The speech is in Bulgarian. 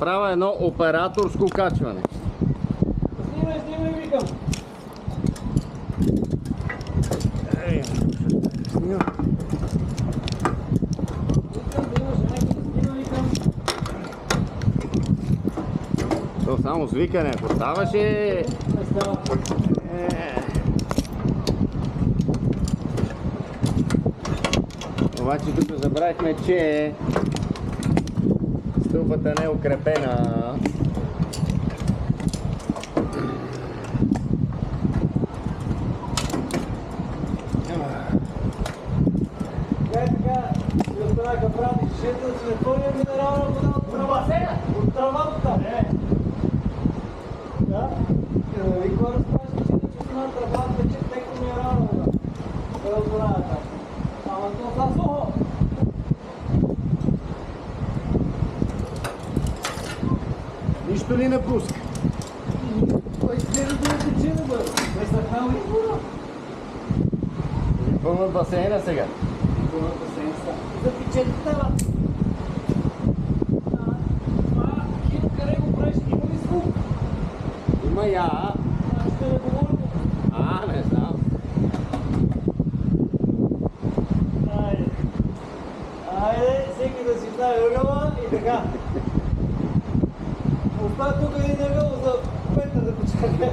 правя едно операторско качване. Снимай, викам. То само с викане, ако ставаше... Обаче тук забравихме, че стълбата не е укрепена. Така, си останаха правни шишета, да си не пълня минерална вода от трава. От травата. Не. Да? И хора спрашат, че си на трава тече теко минерална вода. Да разбирава така. Ама то са сухо. Нищо ли не пуска? Той следва да тече, бе. Не са хал и вода. Пълна басейна сега. За печетата. Това хил къде го правиш? Има ли звук? Има я. Ще не говорим. Не знам. Айде, всеки да си знае ъгъла и така. Оставя тук един ъгъл за Петър да почака.